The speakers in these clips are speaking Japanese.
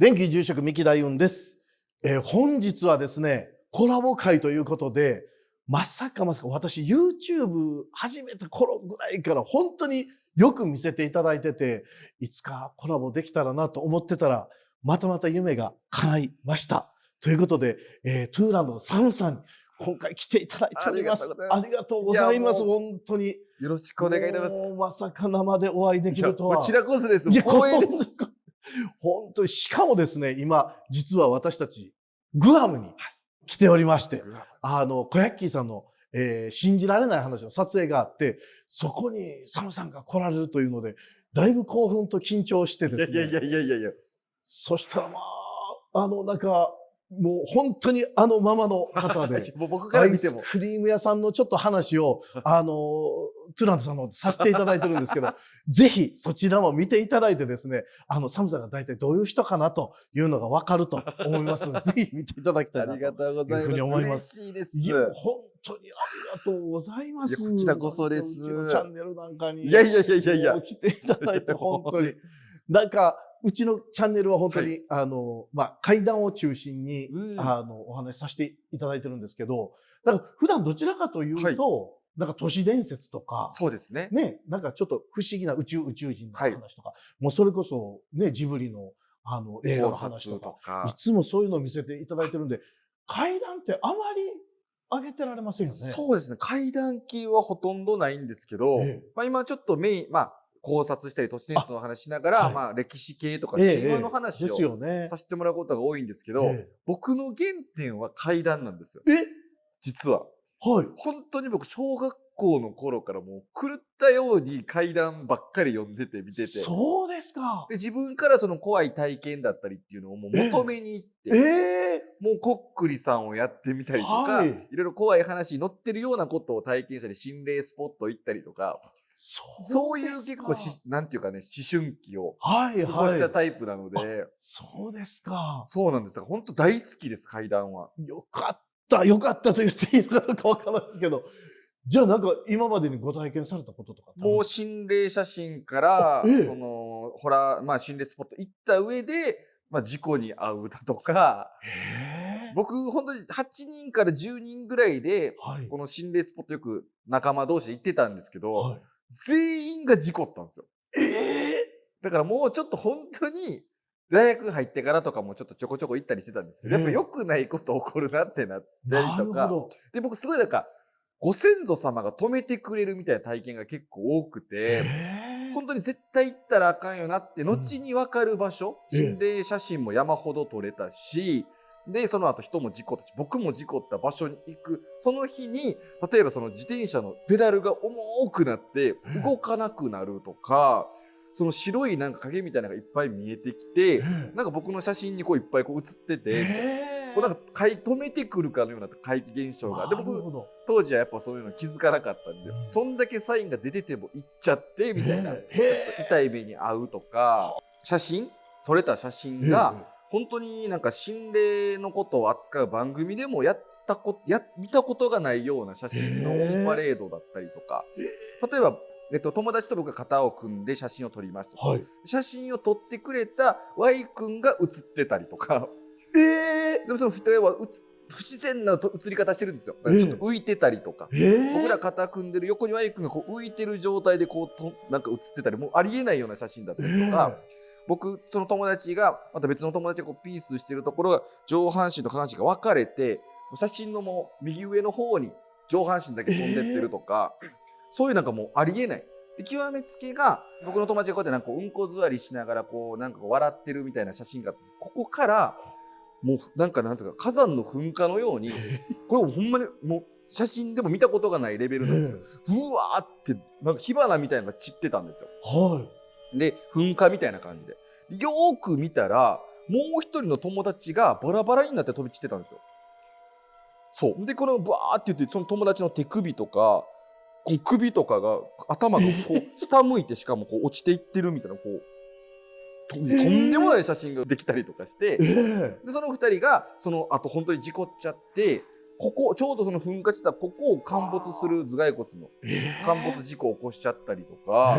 電気住職三木大雲です。本日はですね、コラボ会ということで、まさか私 YouTube 始めた頃ぐらいから本当によく見せていただいてて、いつかコラボできたらなと思ってたら、また夢が叶いました。ということで、トゥーランドのサムさんに今回来ていただいております。ありがとうございます。本当に。よろしくお願いいたします。まさか生でお会いできるとは。こちらこそです。光栄です。本当に、しかもですね、今、実は私たち、グアムに来ておりまして、コヤッキーさんの、信じられない話の撮影があって、そこにサムさんが来られるというので、だいぶ興奮と緊張してですね。いや。そしたらもう本当にあのままの方で、もう僕から見ても。アイスクリーム屋さんのちょっと話を、トゥーランドさんのさせていただいてるんですけど、ぜひそちらも見ていただいてですね、サムさんが大体どういう人かなというのがわかると思いますので、ぜひ見ていただきたいなというふうに思います。嬉しいです。いや、本当にありがとうございます。こちらこそです。うちのチャンネルなんかに。いや。来ていただいて、本当に。うちのチャンネルは本当に、怪談を中心に、お話しさせていただいてるんですけど、普段どちらかというと、都市伝説とか、そうですね。ね、ちょっと不思議な宇宙人の話とか、もうそれこそ、ね、ジブリの、映画の話とか、いつもそういうのを見せていただいてるんで、怪談ってあまり上げてられませんよね。そうですね。怪談系はほとんどないんですけど、今ちょっとメイン、考察したり都市伝説の話しながら、歴史系とか神話の話をさせてもらうことが多いんですけど、僕の原点は怪談なんですよ。実は。はい。本当に僕、小学校の頃からもう狂ったように怪談ばっかり読んでて見てて。そうですか。で、自分からその怖い体験だったりっていうのをもう求めに行って、もうこっくりさんをやってみたりとか、いろいろ怖い話に載ってるようなことを体験したり、心霊スポット行ったりとか、そういう結構なんていうかね、思春期を過ごしたタイプなので。そうですか。そうなんです。本当大好きです、怪談は。よかったと言っていいのかどうかわからないですけど。じゃあ今までにご体験されたこととかもう心霊写真から、心霊スポット行った上で、事故に遭うだとか、僕、本当に8人から10人ぐらいで、この心霊スポットよく仲間同士で行ってたんですけど、全員が事故ったんですよ。だからもうちょっと本当に、大学入ってからとかもちょっとちょこちょこ行ったりしてたんですけど、やっぱ良くないこと起こるなってなったりとか、で、僕すごいご先祖様が止めてくれるみたいな体験が結構多くて、本当に絶対行ったらあかんよなって、後に分かる場所、心霊写真も山ほど撮れたし、で、その後人も事故ったし、僕も事故った場所に行く、その日に、例えばその自転車のペダルが重くなって動かなくなるとか、その白い影みたいなのがいっぱい見えてきて、僕の写真にいっぱい写ってて、止めてくるかのような怪奇現象が。で、僕、当時はやっぱそういうの気づかなかったんで、そんだけサインが出てても行っちゃって、みたいな、ちょっと痛い目に遭うとか、撮れた写真が、本当に心霊のことを扱う番組でも見たことがないような写真のオンパレードだったりとか、例えば、友達と僕が肩を組んで写真を撮りました。写真を撮ってくれた Y 君が写ってたりとか。でもその2人は不自然な写り方してるんですよ。ちょっと浮いてたりとか。僕ら肩組んでる横に Y 君が浮いてる状態で写ってたり、もうありえないような写真だったりとか。僕、その友達が、また別の友達がピースしてるところが、上半身と下半身が分かれて、写真のもう右上の方に上半身だけ飛んでってるとか、そういうもうありえない。で、極めつけが、僕の友達がこうやってうんこ座りしながら笑ってるみたいな写真があって、ここから、もうなんていうか、火山の噴火のように、これほんまにもう写真でも見たことがないレベルなんですよ。うわーって、火花みたいなのが散ってたんですよ。で、噴火みたいな感じで。よーく見たら、もう一人の友達がバラバラになって飛び散ってたんですよ。そう。で、このバーって言って、その友達の手首とか、首とかが、頭が下向いてしかも落ちていってるみたいな、とんでもない写真ができたりとかして、で、その2人が、その後本当に事故っちゃって、ちょうどその噴火してたここを陥没する頭蓋骨の陥没事故を起こしちゃったりとか、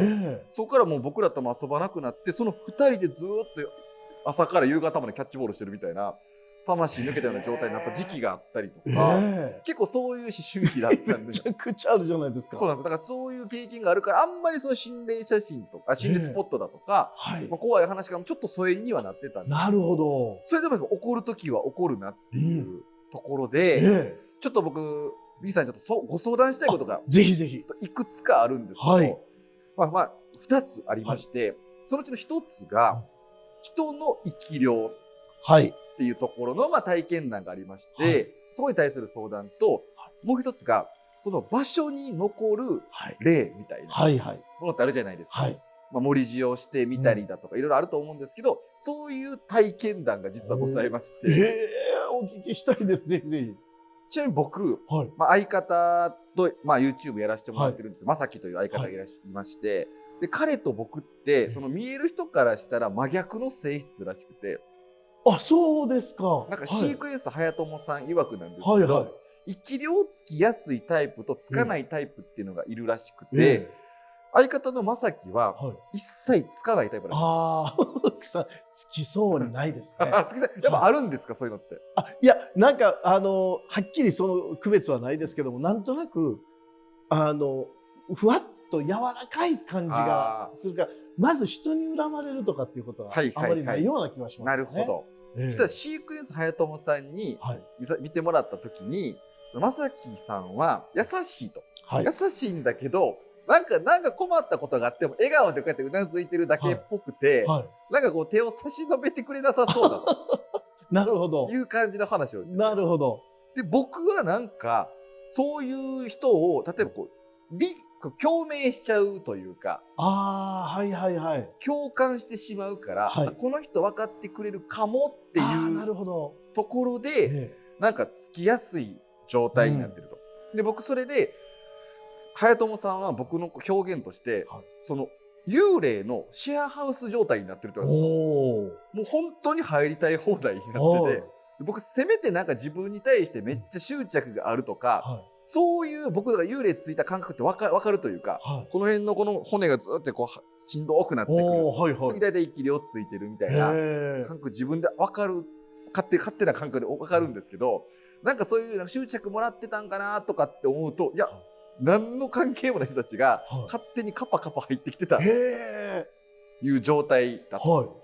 そこからもう僕らとも遊ばなくなって、その2人でずーっと朝から夕方までキャッチボールしてるみたいな、魂抜けたような状態になった時期があったりとか、結構そういう思春期だったんで。めちゃくちゃあるじゃないですか。そうなんです。だからそういう経験があるから、あんまりその心霊写真とか、心霊スポットだとか、怖い話からもちょっと疎遠にはなってたんです。なるほど。それでも起こるときは起こるなっていうところで、ちょっと僕、B さんにちょっとご相談したいことが、ぜひぜひ。いくつかあるんですけど、2つありまして、そのうちの1つが、人の生き量っていうところの体験談がありまして、そこに対する相談と、もう1つが、その場所に残る霊みたいなものってあるじゃないですか。森塩をしてみたりだとかいろいろあると思うんですけど、そういう体験談が実はございまして。お聞きしたいです、ぜひぜひ。ちなみに僕、相方と、YouTube やらせてもらってるんですよ。まさきという相方がいまして、で彼と僕ってその見える人からしたら真逆の性質らしくて。あ、そうですか。なんかシークエンス早友さん曰くなんですけど、生き量つきやすいタイプとつかないタイプっていうのがいるらしくて、相方のまさきは一切つかないタイプなんです。つきそうにないですね。やっぱあるんですか、そういうのって。いや、なんかはっきりその区別はないですけども、なんとなくふわっと柔らかい感じがするから、まず人に恨まれるとかっていうことはあまりないような気がしますね。なるほど。そしたらシークエンス早友さんに見てもらった時に、まさきさんは優しいと、優しいんだけど、なんか困ったことがあっても笑顔でこうやってうなずいてるだけっぽくて、なんかこう手を差し伸べてくれなさそうだとなるほどいう感じの話をして、なるほど。で僕はなんかそういう人を例えばこう共鳴しちゃうというか、共感してしまうから、この人分かってくれるかもっていうところで、なんかつきやすい状態になってると。で僕それで早友さんは僕の表現として、その幽霊のシェアハウス状態になってるって言われてもう本当に入りたい放題になってて、僕せめてなんか自分に対してめっちゃ執着があるとか、そういう僕が幽霊ついた感覚って分かるというか、この辺のこの骨がずっとこうしんどくなってくる時大体生き量ついてるみたいな感覚自分で分かる、勝手な感覚で分かるんですけど、なんかそういう執着もらってたんかなとかって思うと、いや何の関係もない人たちが勝手にカパカパ入ってきてたいう状態だと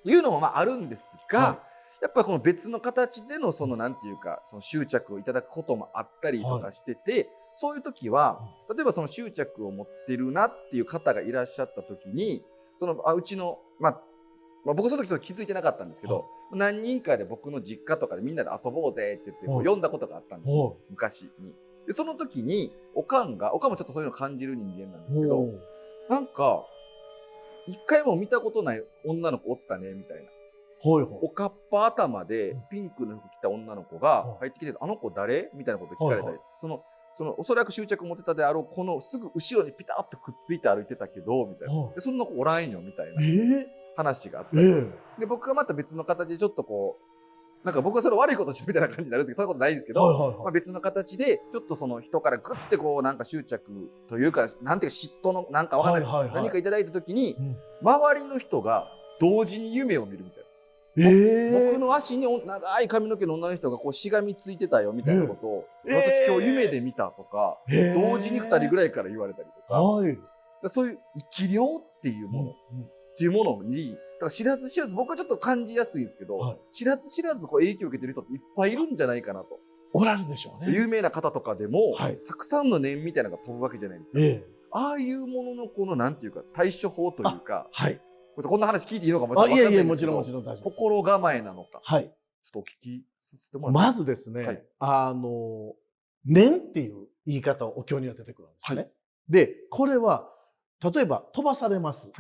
いうのもあるんですが、やっぱりこの別の形でのそのなんていうか、その執着をいただくこともあったりとかしてて、そういう時は例えばその執着を持ってるなっていう方がいらっしゃった時に、そのうちの僕その時気づいてなかったんですけど、何人かで僕の実家とかでみんなで遊ぼうぜって言ってこう呼んだことがあったんですよ、昔に。でその時におかんもちょっとそういうの感じる人間なんですけど、なんか一回も見たことない女の子おったねみたいな、おかっぱ頭でピンクの服着た女の子が入ってきて、あの子誰みたいなこと聞かれたり、そのおそらく執着持ってたであろうこのすぐ後ろにピタッとくっついて歩いてたけどみたいな、でそんな子おらんよみたいな話があったり、で僕がまた別の形でちょっとこうなんか僕はそれ悪いことしてるみたいな感じになるんですけど、そういうことないんですけど、別の形でちょっとその人からグッてこうなんか執着というか、なんていうか嫉妬のなんかわかんないです、何かいただいた時に、周りの人が同時に夢を見るみたいな。僕の足に長い髪の毛の女の人がこうしがみついてたよみたいなことを、私今日夢で見たとか、同時に2人ぐらいから言われたりとか、そういう生き量っていうものっていうものに、だから知らず知らず僕はちょっと感じやすいんですけど、知らず知らずこう影響を受けてる人っていっぱいいるんじゃないかなと。おられるでしょうね。有名な方とかでも、たくさんの念みたいなのが飛ぶわけじゃないですか。ああいうもののこのなんていうか対処法というか、こんな話聞いていいのかもちろん分からないんですけど、もちろん大丈夫です。心構えなのか、ちょっとお聞きさせてもらって。まずですね、念っていう言い方をお経には出てくるんですね。でこれは例えば飛ばされます、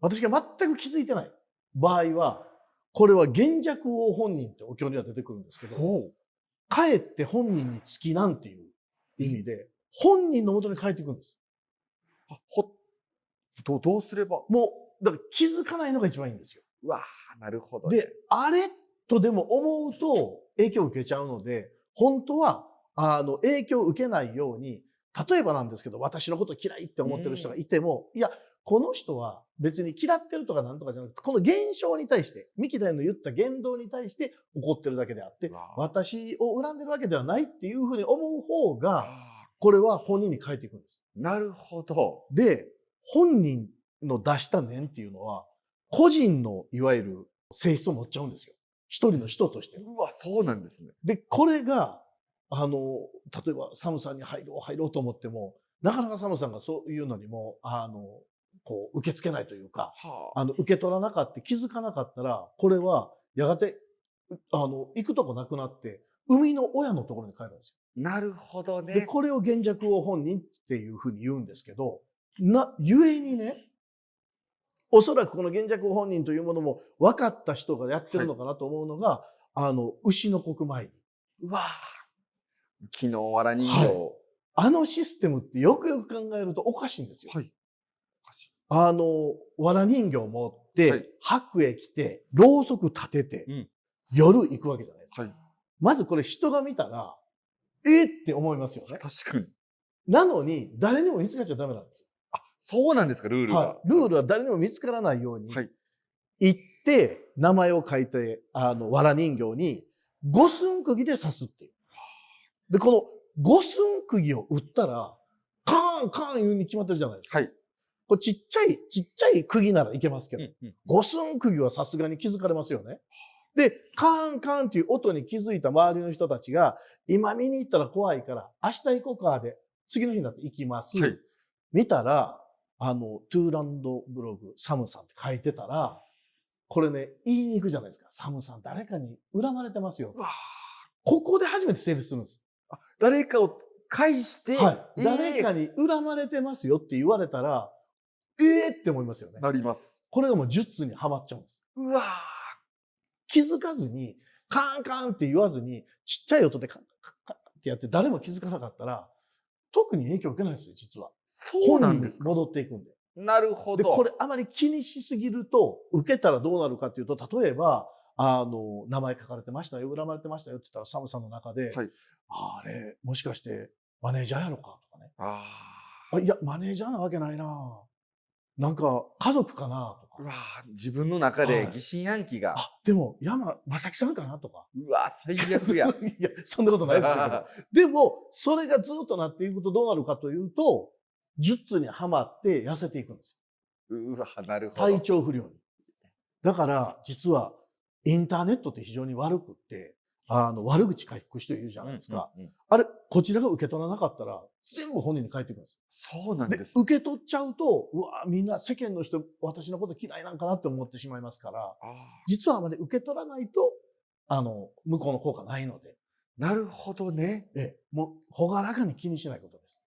私が全く気づいてない場合は、これは玄弱王本人ってお経には出てくるんですけど、かえって本人につきなんていう意味で、本人の元に帰ってくるんです。どうすれば、もうだから気づかないのが一番いいんですよ。うわー、なるほど、であれとでも思うと影響を受けちゃうので、本当は影響を受けないように、例えばなんですけど、私のこと嫌いって思ってる人がいても、いやこの人は別に嫌ってるとかなんとかじゃなくて、この現象に対して、三木谷の言った言動に対して怒ってるだけであって、私を恨んでるわけではないっていうふうに思う方が、これは本人に返っていくんです。なるほど。で、本人の出した念っていうのは、個人のいわゆる性質を持っちゃうんですよ。一人の人として。うわ、そうなんですね。で、これが、例えばサムさんに入ろうと思っても、なかなかサムさんがそういうのにも、こう、受け付けないというか、受け取らなかった、気づかなかったら、これは、やがて、行くとこなくなって、生みの親のところに帰るんですよ。なるほどね。で、これを現弱を本人っていうふうに言うんですけど、ゆえにね、おそらくこの現弱本人というものも分かった人がやってるのかなと思うのが、牛の国参り。うわぁ。昨日わら人形。あのシステムってよくよく考えるとおかしいんですよ。はい。おかしい。わら人形持って、白衣着て、ろうそく立てて、夜行くわけじゃないですか。はい、まずこれ人が見たら、って思いますよね。確かに。なのに、誰にも見つかっちゃダメなんですよ。あ、そうなんですか、ルールが。ルールは誰にも見つからないように、行って、名前を書いて、わら人形に、五寸釘で刺すっていう。で、この五寸釘を打ったら、カーンカーン言うに決まってるじゃないですか。はい。これちっちゃい釘ならいけますけど、五寸釘はさすがに気づかれますよね。で、カーンカーンっていう音に気づいた周りの人たちが、今見に行ったら怖いから、明日行こうかで、次の日になって行きます。はい、見たら、トゥーランドブログ、サムさんって書いてたら、これね、言いに行くじゃないですか。サムさん、誰かに恨まれてますよ。ここで初めて成立するんです。誰かを介して、誰かに恨まれてますよって言われたら、って思いますよね。なります。これがもう術にはまっちゃうんです。うわー。気づかずに、カーンカーンって言わずに、ちっちゃい音でカンカンカンってやって誰も気づかなかったら、特に影響を受けないんですよ、実は。そうなんですか。戻っていくんで。なるほど。で、これあまり気にしすぎると、受けたらどうなるかっていうと、例えば、名前書かれてましたよ、恨まれてましたよって言ったら、サムさんの中で、あれ、もしかしてマネージャーやろかとかね。いや、マネージャーなわけないな。なんか、家族かなとか。うわ自分の中で疑心暗鬼が。でも、山正樹さんかなとか。うわ最悪や。いや、そんなことないですけど。でも、それがずっとなっていくとどうなるかというと、術にはまって痩せていくんですよ。うわなるほど。体調不良に。だから、実は、インターネットって非常に悪くって、悪口書く人いるじゃないですか。あれ、こちらが受け取らなかったら、全部本人に返ってくるんです。そうなんです。受け取っちゃうと、うわみんな世間の人、私のこと嫌いなんかなって思ってしまいますから、実はあまり受け取らないと、向こうの効果ないので。なるほどね。もう、ほがらかに気にしないことです。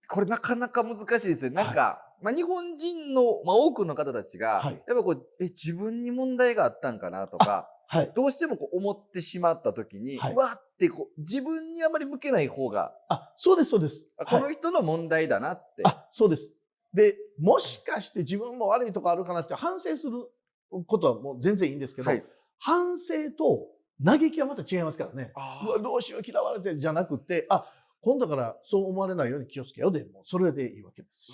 これなかなか難しいですね。なんか、日本人の、多くの方たちが、やっぱこう、自分に問題があったんかなとか、どうしてもこう思ってしまった時に、わってこう、自分にあまり向けない方が。そうです、そうです。この人の問題だなって。そうです。で、もしかして自分も悪いとこあるかなって反省することはもう全然いいんですけど、反省と嘆きはまた違いますからね。うわ、どうしよう嫌われてじゃなくて、今度からそう思われないように気をつけようで、もうそれでいいわけですし。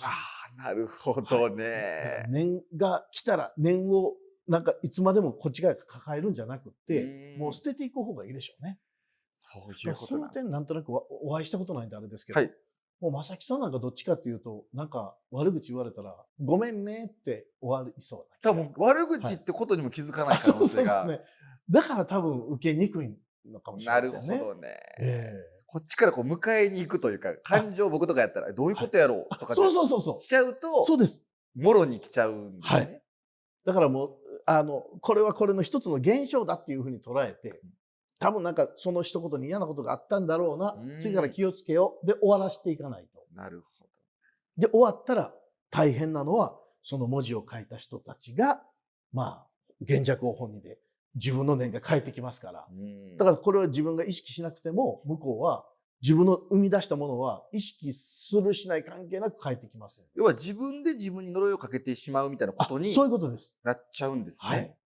なるほどね。念が来たら念をなんかいつまでもこっちが抱えるんじゃなくて、もう捨てていく方がいいでしょうね。そういうことなんです。その点なんとなくお会いしたことないんであれですけど、もう正木さんなんかどっちかっていうと、なんか悪口言われたら、ごめんねって終わりそうな。多分悪口ってことにも気づかない可能性が。そうですね。だから多分受けにくいのかもしれないですね。なるほどね。こっちからこう迎えに行くというか、感情僕とかやったらどういうことやろうとかしちゃうと、そうです。もろに来ちゃうんですね。だからもう、これはこれの一つの現象だっていうふうに捉えて、多分なんかその一言に嫌なことがあったんだろうな、次から気をつけよう、で終わらせていかないと。なるほど。で、終わったら大変なのは、その文字を書いた人たちが、現弱を本人で自分の念が返ってきますから。だからこれは自分が意識しなくても、向こうは自分の生み出したものは意識するしない関係なく返ってきます。要は自分で自分に呪いをかけてしまうみたいなことにそういうことです。なっちゃうんですね。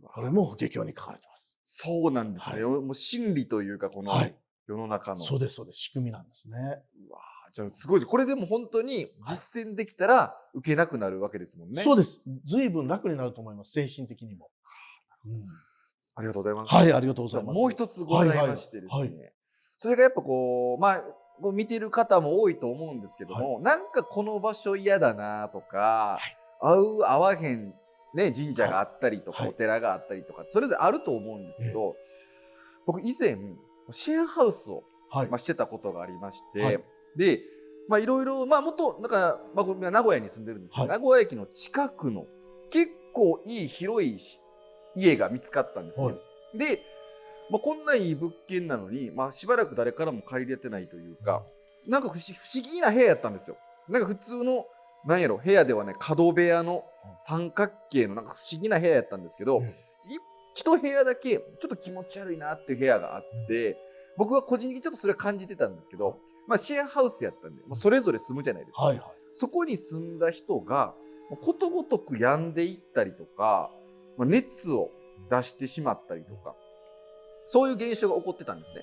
これも法華経に書かれてます。そうなんですね。もう真理というか、この世の中の。そうです、そうです。仕組みなんですね。じゃあすごい。これでも本当に実践できたら受けなくなるわけですもんね。そうです。随分楽になると思います。精神的にも。ありがとうございます。はい、ありがとうございます。もう一つございましてですね。はいはい、それがやっぱこう、まあ、こう見てる方も多いと思うんですけども、なんかこの場所嫌だなとか、合う合わへん、ね、神社があったりとか、お寺があったりとか、それぞれあると思うんですけど、僕以前、シェアハウスを、してたことがありまして、で、いろいろ、元、なんか、僕、名古屋に住んでるんですけど、名古屋駅の近くの結構いい広い家が見つかったんですね。で、こんないい物件なのに、しばらく誰からも借りれてないというか、なんか不思議な部屋やったんですよ。なんか普通の、なんやろ、部屋ではね、角部屋の三角形のなんか不思議な部屋やったんですけど、一部屋だけちょっと気持ち悪いなっていう部屋があって、僕は個人的にちょっとそれは感じてたんですけど、シェアハウスやったんで、それぞれ住むじゃないですか。そこに住んだ人が、ことごとく病んでいったりとか、熱を出してしまったりとか、そういう現象が起こってたんですね。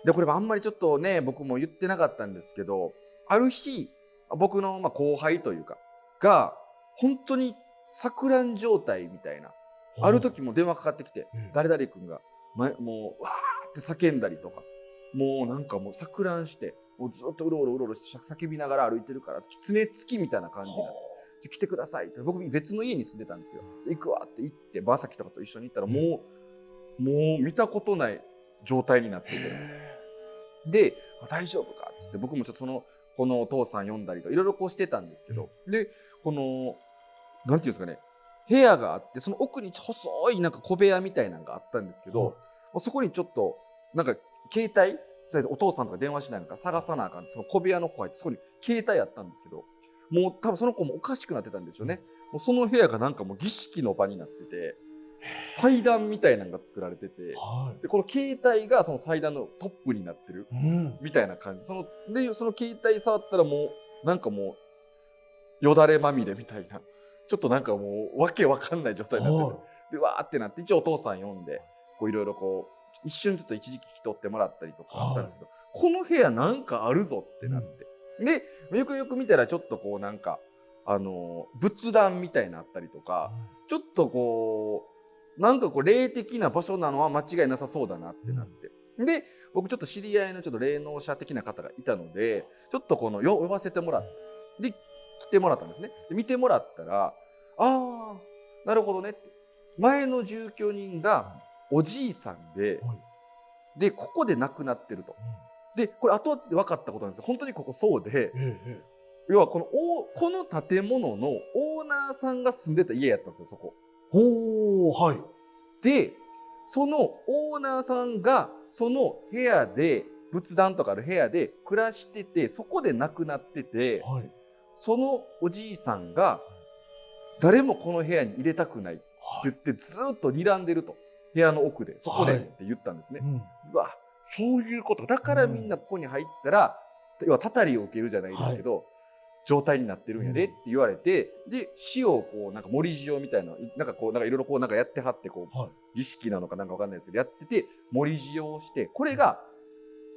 で、これもあんまりちょっとね、僕も言ってなかったんですけど、ある日、僕の後輩というか、が、本当に錯乱状態みたいな、ある時も電話かかってきて、誰々君が、もう、わーって叫んだりとか、もうなんかもう錯乱して、もうずっとうろうろして叫びながら歩いてるから、狐つきみたいな感じになって、来てくださいって、僕別の家に住んでたんですけど、行くわって言って、ばあさきとかと一緒に行ったら、もう見たことない状態になってて、で、大丈夫かって言って、僕もちょっとこのお父さん呼んだりといろいろこうしてたんですけど、で、なんていうんですかね、部屋があって、その奥に細いなんか小部屋みたいなのがあったんですけど、そこにちょっと、なんか携帯、お父さんとか電話しないのか探さなあかん、その小部屋の方入って、そこに携帯あったんですけど、もう多分その子もおかしくなってたんでしょうね。もうその部屋がなんかもう儀式の場になってて、祭壇みたいなのが作られてて、でこの携帯がその祭壇のトップになってるみたいな感じ、その携帯触ったらもうなんかもうよだれまみれみたいな、ちょっとなんかもうわけわかんない状態になってる。でわーってなって、一応お父さん呼んでこういろいろこう一瞬ちょっと一時期引き取ってもらったりとかあったんですけど、この部屋なんかあるぞってなって、でよくよく見たらちょっとこうなんか仏壇みたいなあったりとか、ちょっとこうなんかこう霊的な場所なのは間違いなさそうだなってなって、で僕ちょっと知り合いのちょっと霊能者的な方がいたので、ちょっと呼ばせてもらって、で来てもらったんですね。で見てもらったら、あーなるほどねって、前の住居人がおじいさんでここで亡くなってると。でこれ後で分かったことなんですよ。本当にここそうで、要はこの建物のオーナーさんが住んでた家やったんですよ、そこ。でそのオーナーさんがその部屋で、仏壇とかある部屋で暮らしてて、そこで亡くなってて、そのおじいさんが誰もこの部屋に入れたくないって言ってずっと睨んでると、部屋の奥でそこでって言ったんですね。うわ、そういうことだから、みんなここに入ったら、要はたたりを受けるじゃないですけど、状態になってるんやでって言われて、で死をこうなんか盛り塩みたいな、なんかこうなんかいろいろこうなんかやってはって、こう儀式なのかなんかわかんないですけどやってて、盛り塩をして、これが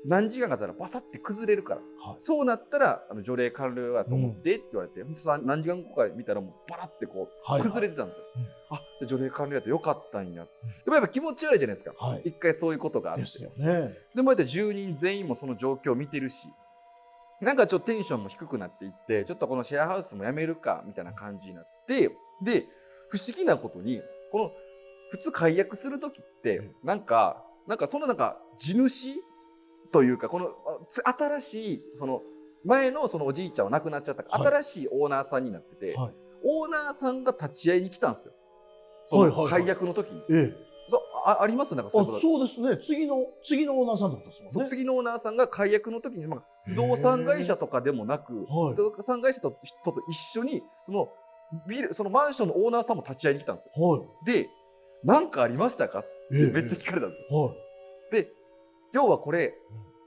何時間か経ったらバサッて崩れるから、そうなったら除霊完了だと思ってって言われて、何時間後か見たらもうバラってこう崩れてたんですよ。あ、じゃあ除霊完了だとよかったんや。でもやっぱ気持ち悪いじゃないですか、一回そういうことがあって。でもやっぱ住人全員もその状況を見てるし、なんかちょっとテンションも低くなっていって、ちょっとこのシェアハウスもやめるかみたいな感じになって、で不思議なことに、この普通解約する時ってなんかそのなんか地主というか、この新しいその前のそのおじいちゃんは亡くなっちゃったから、新しいオーナーさんになってて、オーナーさんが立ち会いに来たんですよ、その解約の時に。あります？なんかそういうこと。そうですね。次のオーナーさんってことですもんね。次のオーナーさんが解約の時に、不動産会社とかでもなく、不動産会社と一緒にそのマンションのオーナーさんも立ち会いに来たんですよ。で、何かありましたかってめっちゃ聞かれたんですよ。で、要はこれ、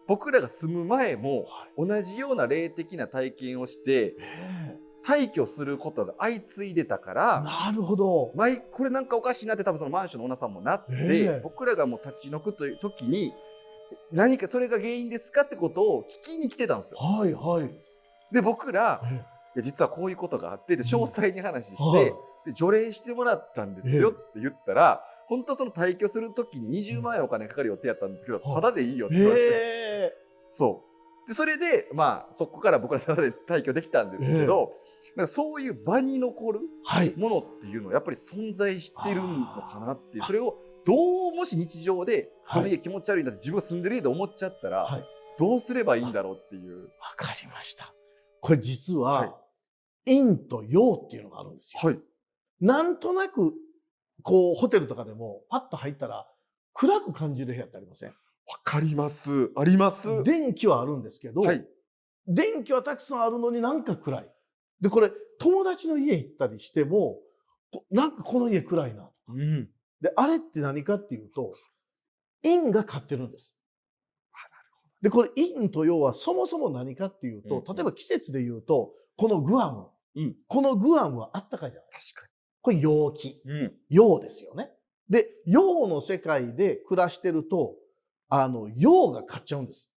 僕らが住む前も同じような霊的な体験をして退去することが相次いでたから、なるほど、これなんかおかしいなって多分そのマンションのオーナーさんもなって、僕らがもう立ち退くという時に何かそれが原因ですかってことを聞きに来てたんですよ。はいはい。で僕らえいや実はこういうことがあってで詳細に話して、はいで除霊してもらったんですよって言ったら、本当その退去する時に20万円お金かかる予定やったんですけど、はいタダでいいよって言われて、えそうでそれでまあそこから僕らタダで退去できたんですけど、なんかそういう場に残るはい。ものっていうのはやっぱり存在してるのかなっていう、それをどうもし日常でこの家気持ち悪いんだって自分が住んでる家で思っちゃったら、はい。どうすればいいんだろうっていう。わかりました。これ実は、はい陰と陽っていうのがあるんですよ。はい。なんとなく、こう、ホテルとかでも、パッと入ったら、暗く感じる部屋ってありません？わかります。あります。電気はあるんですけど、はい。電気はたくさんあるのになんか暗い。で、これ、友達の家行ったりしても、なんかこの家暗いな。うん。で、あれって何かっていうと、陰が飼ってるんです。あ、なるほで、これ陰と陽はそもそも何かっていうと、うん例えば季節で言うと、このグアム。うんこのグアムはあったかいじゃないですか。ど。確かこれ陽気。に。うん。陽ですよね。で、陽の世界で暮らしてると、陽が勝っちゃうんです。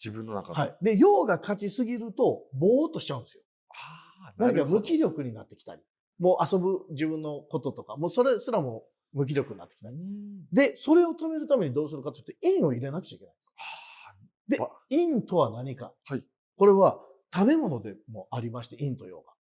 自分の中で。はい。で、陽が勝ちすぎると、ぼーっとしちゃうんですよ。ああ、何かなるほど。無気力になってきたり、もう遊ぶ自分のこととか、もうそれすらも無気力になってきたり。で、それを止めるためにどうするかというと、陰を入れなくちゃいけないんです。でば、陰とは何か。はい。これは食べ物でもありまして、陰と陽が。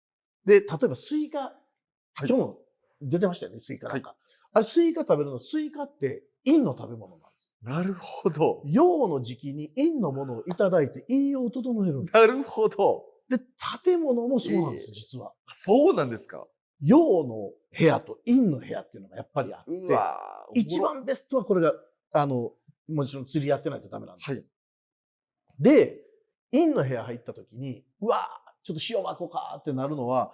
で、例えばスイカ、はい今日も出てましたよね、スイカなんか。あれ、スイカ食べるの、スイカって陰の食べ物なんです。なるほど。陽の時期に陰のものをいただいて陰陽を整えるんです。なるほど。で、建物もそうなんです、実は。そうなんですか。陽の部屋と陰の部屋っていうのがやっぱりあって、うわー一番ベストはこれが、もちろん釣りやってないとダメなんですよ。はい。で、陰の部屋入った時に、うわーちょっと塩まこうかってなるのは、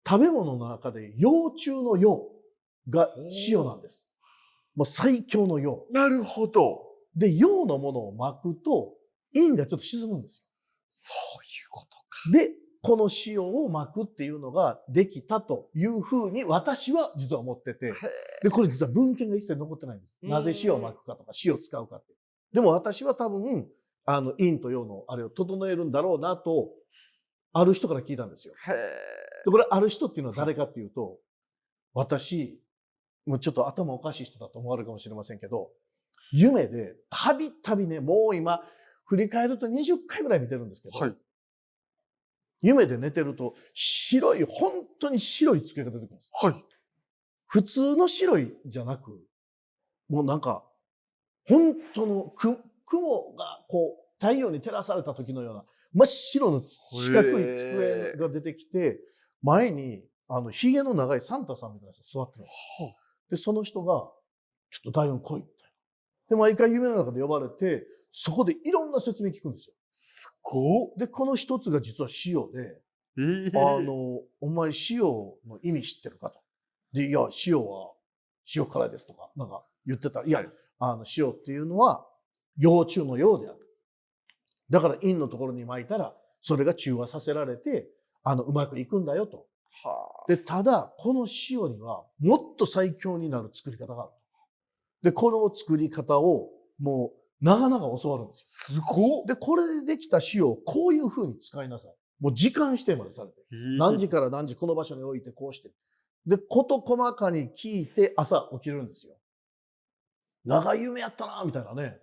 食べ物の中で陽中の陽が塩なんです。もう最強の陽。なるほど。で、陽のものを巻くと、陰がちょっと沈むんですそういうことか。よ。で、この塩を巻くっていうのができたというふうに私は実は思ってて、で、これ実は文献が一切残ってないんです。なぜ塩を巻くかとか塩を使うかって。でも私は多分、陰と陽のあれを整えるんだろうなと、ある人から聞いたんですよ。へえ。で、これある人っていうのは誰かっていうと、私、もうちょっと頭おかしい人だと思われるかもしれませんけど、夢でたびたびね、もう今、振り返ると20回ぐらい見てるんですけど、はい。夢で寝てると、白い、本当に白い机が出てくるんです。はい。普通の白いじゃなく、もうなんか、本当の雲がこう、太陽に照らされた時のような、真っ白の四角い机が出てきて、前に、髭の長いサンタさんみたいな人座ってるんです。で、その人が、ちょっと大音来いみたいな。で、毎回夢の中で呼ばれて、そこでいろんな説明聞くんですよ。すごっ。で、この一つが実は塩で、お前塩の意味知ってるかと。で、いや、塩は塩辛いですとか、なんか言ってたら、いや、塩っていうのは陽中の陽である。だから陰のところに巻いたら、それが中和させられて、うまくいくんだよと。はで、ただ、この塩にはもっと最強になる作り方がある。で、この作り方をもう長々教わるんですよ。すごっ。で、これでできた塩をこういう風に使いなさい。もう時間指定までされて。何時から何時この場所に置いてこうして。で、事細かに聞いて朝起きるんですよ。長い夢やったなみたいなね。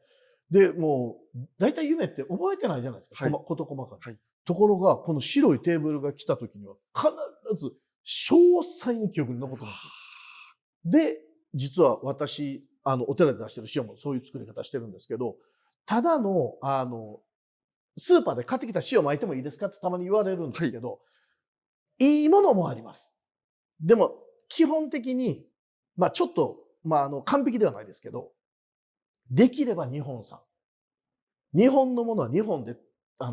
で、もう、だいたい夢って覚えてないじゃないですか。はい事細かに。はい。ところが、この白いテーブルが来た時には、必ず詳細に記憶に残ってます。で、実は私、お寺で出してる塩もそういう作り方してるんですけど、ただの、スーパーで買ってきた塩巻いてもいいですかってたまに言われるんですけど、いいものもあります。でも、基本的に、まあちょっと、完璧ではないですけど、できれば日本産。日本のものは日本で、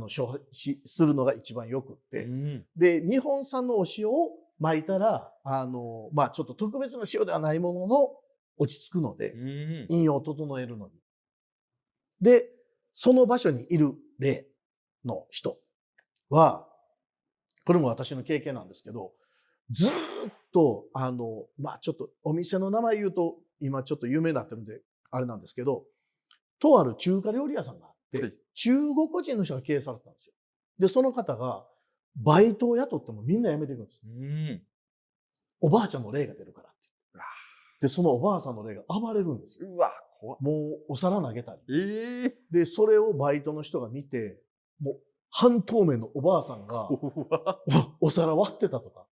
消費するのが一番よくって。で、日本産のお塩を巻いたら、ちょっと特別な塩ではないものの落ち着くので、陰陽を整えるのに。で、その場所にいる霊の人は、これも私の経験なんですけど、ずーっと、ちょっとお店の名前言うと、今ちょっと有名になってるんで、あれなんですけど、とある中華料理屋さんがあって、はい、中国人の人が経営されてたんですよ。で、その方が、バイトを雇ってもみんな辞めていくんです。おばあちゃんの霊が出るからって。で、そのおばあさんの霊が暴れるんですよ。うわ、怖っ。もうお皿投げたり。ええで、それをバイトの人が見て、もう半透明のおばあさんがお皿割ってたとか。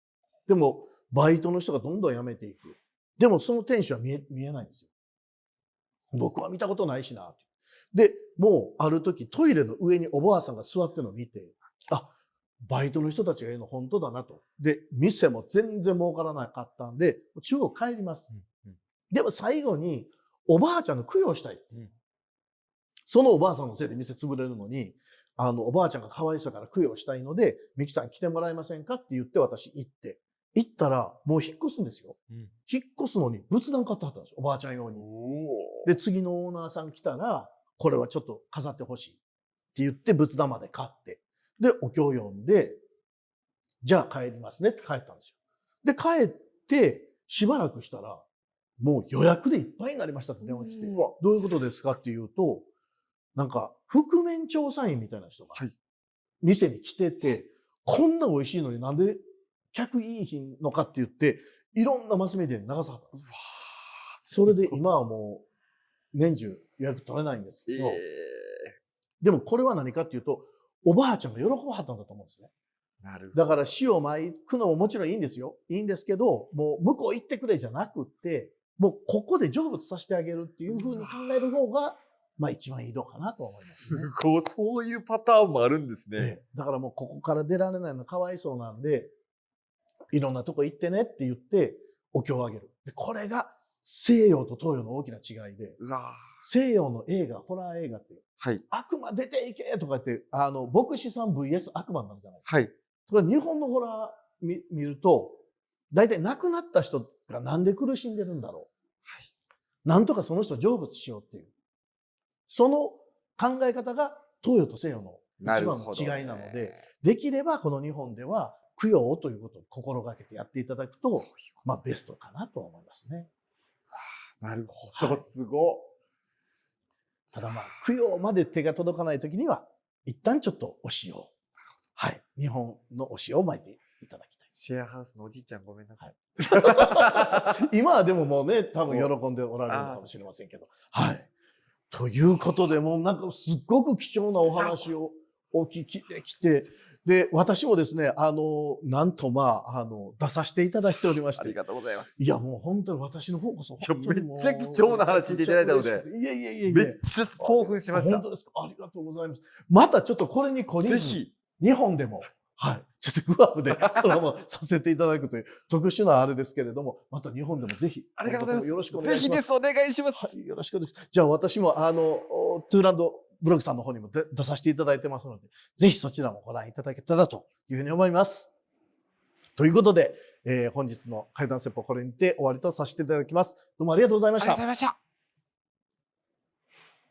でも、バイトの人がどんどん辞めていく。でも、その店主は見えないんですよ。僕は見たことないしなって。で、もうある時トイレの上におばあさんが座ってるのを見て、あ、バイトの人たちが言うの本当だなと。で、店も全然儲からなかったんで、中国帰ります。でも最後に、おばあちゃんの供養したいって。そのおばあさんのせいで店潰れるのに、おばあちゃんがかわいそうから供養したいので、ミキさん来てもらえませんかって言って私行ったら、もう引っ越すんですよ。引っ越すのに仏壇買ってはったんですよ。おばあちゃん用に。で、次のオーナーさん来たら、これはちょっと飾ってほしいって言って仏壇まで買って、で、お経を読んで、じゃあ帰りますねって帰ったんですよ。で、帰って、しばらくしたら、もう予約でいっぱいになりましたって電話来て、どういうことですかって言うと、なんか、覆面調査員みたいな人が、店に来てて、こんな美味しいのになんで客いいひんのかって言って、いろんなマスメディアに流さはったんです。それで今はもう、年中予約取れないんですけど、でもこれは何かっていうと、おばあちゃんが喜ばはったんだと思うんですね。なるほど。だから死を巻くのももちろんいいんですよ。いいんですけど、もう向こう行ってくれじゃなくって、もうここで成仏させてあげるっていうふうに考える方が、まあ一番いいのかなと思いますね。すごい、そういうパターンもあるんですね。だからもうここから出られないのかわいそうなんで、いろんなとこ行ってねって言って、お経をあげる。で、これが西洋と東洋の大きな違いで、西洋の映画、ホラー映画って、悪魔出ていけとか言って、牧師さん VS 悪魔になるじゃないですか。とか日本のホラー見ると、大体亡くなった人がなんで苦しんでるんだろう。なんとかその人を成仏しようっていう。その考え方が東洋と西洋の一番の違いなので、できればこの日本では供養ということを心がけてやっていただくと、まあベストかなと思いますね。なるほど、すごっ。ただまあ、供養まで手が届かないときには、一旦ちょっとお塩を、日本のお塩を巻いていただきたい。シェアハウスのおじいちゃんごめんなさい。今はでももうね、多分喜んでおられるのかもしれませんけど。ということで、もうなんかすっごく貴重なお話をお聞きできて、で、私もですね、なんと出させていただいておりまして。ありがとうございます。いや、もう本当に私の方こそ。めっちゃ貴重な話していただいたので。めっちゃ興奮しました。本当ですか。ありがとうございます。またちょっとこれに懲りず、ぜひ、日本でも、ちょっとグアムでドラマさせていただくという特殊なあれですけれども、また日本でもぜひ、ありがとうございます。よろしくお願いします。ぜひです、お願いします。よろしくお願いします。じゃあ私もトゥーランドブログさんの方にも出させていただいてますので、ぜひそちらもご覧いただけたらというふうに思います。ということで、本日の怪談説法これにて終わりとさせていただきます。どうもありがとうございました。ありがとうございました。